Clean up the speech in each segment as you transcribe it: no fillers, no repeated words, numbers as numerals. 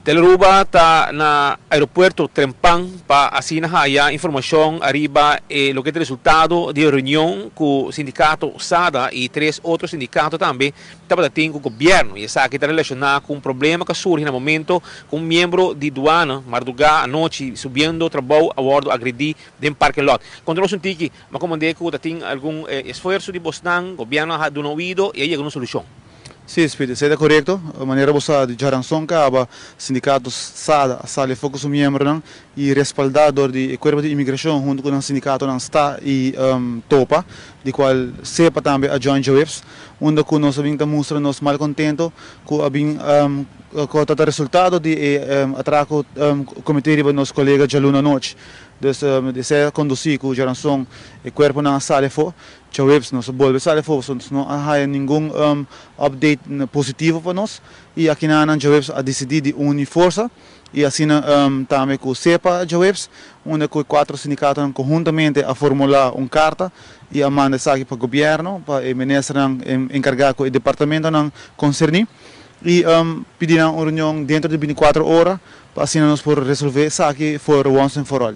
Teleruba está na aeropuerto Trempang para assim a informação arriba lo que é o resultado de reunião com o sindicato SADA e 3 outros sindicatos também estava tendo com o governo e essa aqui está relacionada com um problema que surge no momento com um membro de aduana madrugada à noite subindo trabalho a bordo agredir de parque lot. Quando nós sentimos que mas como que tem algum esforço de Bosnan, o governo ha dado ouvido e aí alguma solução. Sim, Speedy, isso é correto. A maneira de Jaranson acaba sindicatos SADA, sale focus o membro e respaldador de corpo de imigração junto com o sindicato não está e topa, de qual sepa também a Joint Waves, onde com nós vimos mostrar nos mal contento com o resultado de atraco comitê de nosso colega de Luna Noite. Dus de ser conduzir com o Jaranson e corpo não sale fo, Waves nos bolbe sale fo, não há nenhum update positivo para nós e aqui na Waves a decidir de unir força e assim também com o CEPA Waves, onde com 4 sindicatos conjuntamente a formular uma carta e a mandar isso aqui para o governo, para o ministro encarregado com o departamento concernido e pedir uma reunião dentro de 24 horas para assim nós por resolver isso aqui for once and for all.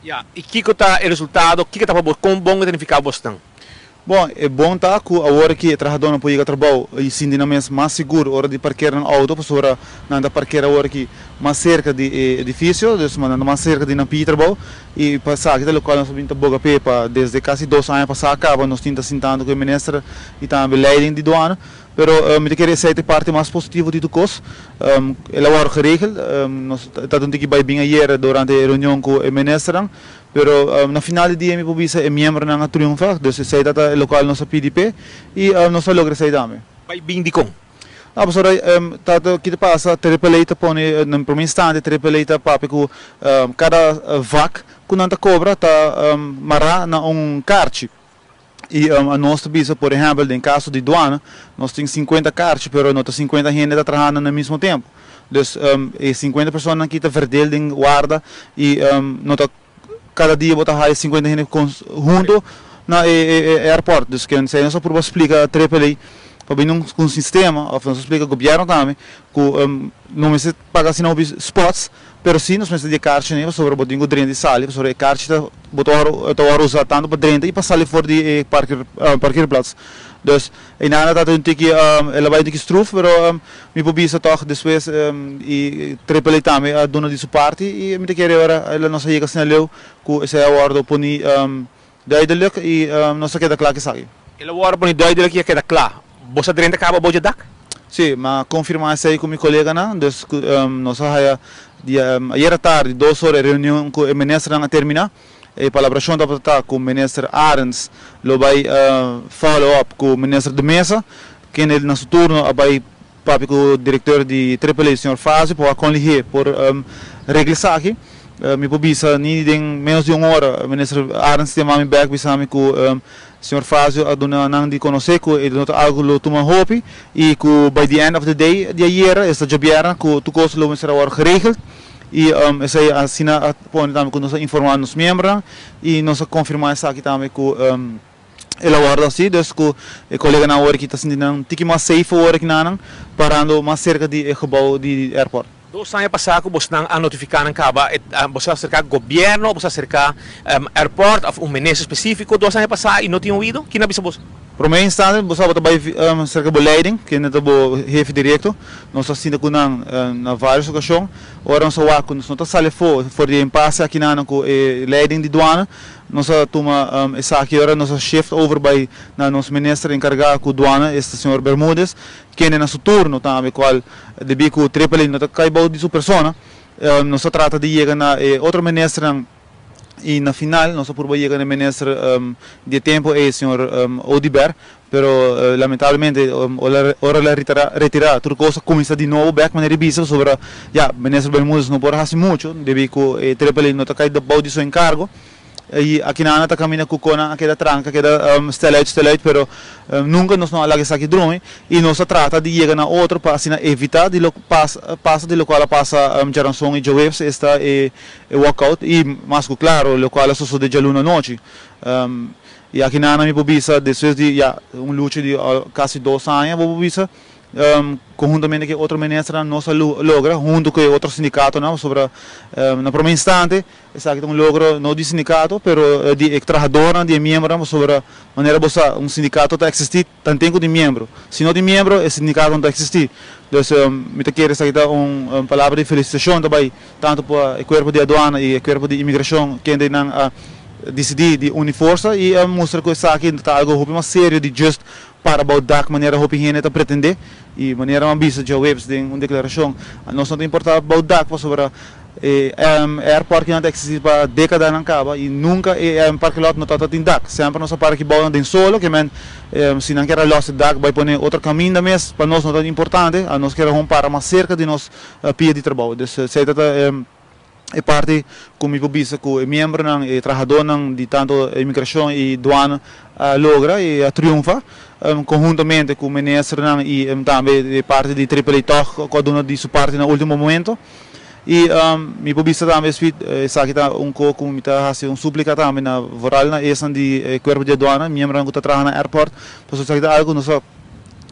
Yeah. E que está o resultado? O que está com bom identificar Boston? Bom, é bom tá que a hora que o trabalhador não pode ir a trabalho e sim dinâmico mais seguro, hora de parquear no auto, para não parquear a hora que mais cerca de edifício, mais cerca de não pode trabalho e passar aqui local nós vimos boga pepa desde quase 2 anos passar acaba nós tínhamos sentando com o ministro e também leiding de doana. Pero me queria ser a parte mais positiva de tudo isso. Ela era geregeld, nós estávamos aqui bem ayer durante a reunião com o ministro, pero na final do dia me publica é membro na triunfa, então se sai da local nossa PDP e nós logra sair também. Vai bem de com. Ah, pessoal, o que passa, tripeleita põe no primeiro instante, tripeleita papi com cada vac, quando anda cobra, tá mará na carte. E a nossa visa, por exemplo, em caso de doana, nós temos 50 cartas, mas nós 50 gente está trabalhando no mesmo tempo. Então, 50 pessoas aqui estão verdade em guarda e cada dia botar 50 gente junto no aeroporto. Então, que nós por explicar tripele para bem um sistema, nós explica o governo também, que não se paga assim spots. Pero sim, nós precisamos de caixa sobre o botinho de de sala, sobre a caixa botar usar tanto para dentro e passar ali fora de parqueerplaats. Dus in nada dat een tikje ela vai de struf, pero me pobisa toch depois e triple também a dona de sua parte e me querer agora ela não saía assim leu com esse acordo poni duidelijk e não se queda claro que sai. Ela agora poni duidelijk e queda claro. Você dentro acaba boja dak? Sim, mas confirmar isso aí com meu colega não, dus nós ayer à tarde 2 horas reunião com o ministro a terminar e a colaboração da estar com o ministro Arens lo vai follow up com o ministro de mesa que ele no seu turno vai papi com o diretor de AAA, senhor Fazio, para conligar por regressar aqui me pobisa nem em menos de 1 hora o ministro Arens tem mami back bisami com o senhor Fazio a dona não de conhecer com ele não algo lo toma hope e com by the end of the day de ayer esta jabiera com tu coisa lo será agora geregeld e essa assina põe também com nós informar nos membros e nós confirmar isso aqui também com ela guarda assim, dus com o colega na hora que está sentindo um tique mais safe hora que não parando mais cerca de gebouw de airport. 2 anos passados, você não a notificar na caba, você acercar governo, você acercar airport, ou ministro específico, 2 anos passados e não tinha ouvido? Que não avisa você? Para mim, instante, você vai cerca de leiding, que não é jefe direto, nós estamos na várias ocasiões, ora nós estamos não sale for de impasse aqui na com leiding de doana, nós toma essa aqui ora nós shift over by na nosso ministro encarregado com doana, este senhor Bermúdez, que é no seu turno também, qual deve com triple não cai de sua persona, nós trata de chegar na outro ministro e na final nós por chegar no ministro de tempo é o senhor Odiber, pero lamentavelmente ora la retirar tudo coisa começa de novo back maneira bisa sobre ministro Bermúdez não pode fazer muito, deve com triple não cai de seu encargo. E aqui na Ana caminha com a aquela tranca, aquela stelete, pero nunca nós não alagamos aqui drone e nós trata de chegar na outra para assim evitar de passa de local passa Jaranson e Waves está walkout e mais claro local só de Luna Noite e aqui na Ana me pobisa depois de luta de quase 2 anos me pobisa conjuntamente com outro ministro nós logra junto com outro sindicato não sobre na primeiro instante essa aqui logro não de sindicato pero de trabalhador de membro sobre a maneira bossa sindicato está existir tanto de membro se não de membro esse sindicato não está existir então me te quero essa aqui palavra de felicitação também tanto para o corpo de aduana e o corpo de imigração que ainda não decidir de unir força e mostrar que essa aqui está algo mais sério de just para abordar de maneira que a gente pretende e maneira ambiciosa de webs de uma declaração nós não importa abordar sobre airport que não existe para décadas não acaba e nunca é um parque lot não está tindak sempre nosso parque bom de solo que men se não quer lost dak vai pôr outro caminho da mês para nós não é importante a nós queremos para mais cerca de nós pia de trabalho então se é parte como eu disse com o membro e trabalhador de tanto imigração e aduana logra e triunfa conjuntamente com o ministro e também parte de AAA Talk cada um de sua parte no último momento e me publica também essa aqui como me está fazendo súplica também na voral na essa de corpo de aduana membro que está trabalhando no airport para isso aqui algo nós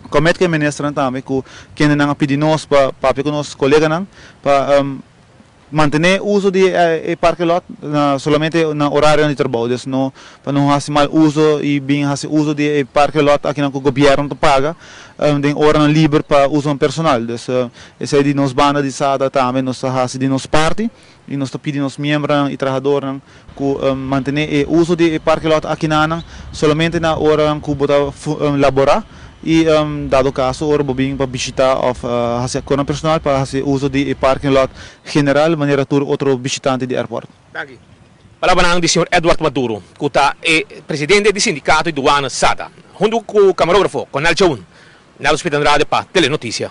como é que o ministro também que quem não pedir nós para com nossos colegas para manter o uso de parque lot solamente no horário de trabalho, então para não fazer mal uso e bem fazer uso de parque lot aqui no governo paga, tem hora livre para uso personal, então esse é de nos banda de sada também nós fazemos de nos parte e nós pedimos nos membros e trabalhadores que manter o uso de parque lot aqui na solamente na hora que bota laborar e dado caso ora bobinho para visitar of hacia corona personal para fazer uso de parking lot general maneira tur outro visitante de airport. Daqui. Palavra do senhor Edward Maduro, que é presidente do sindicato de aduana SADA, junto com o camarógrafo Conal Choun, na Hospital Andrade para Telenotícia.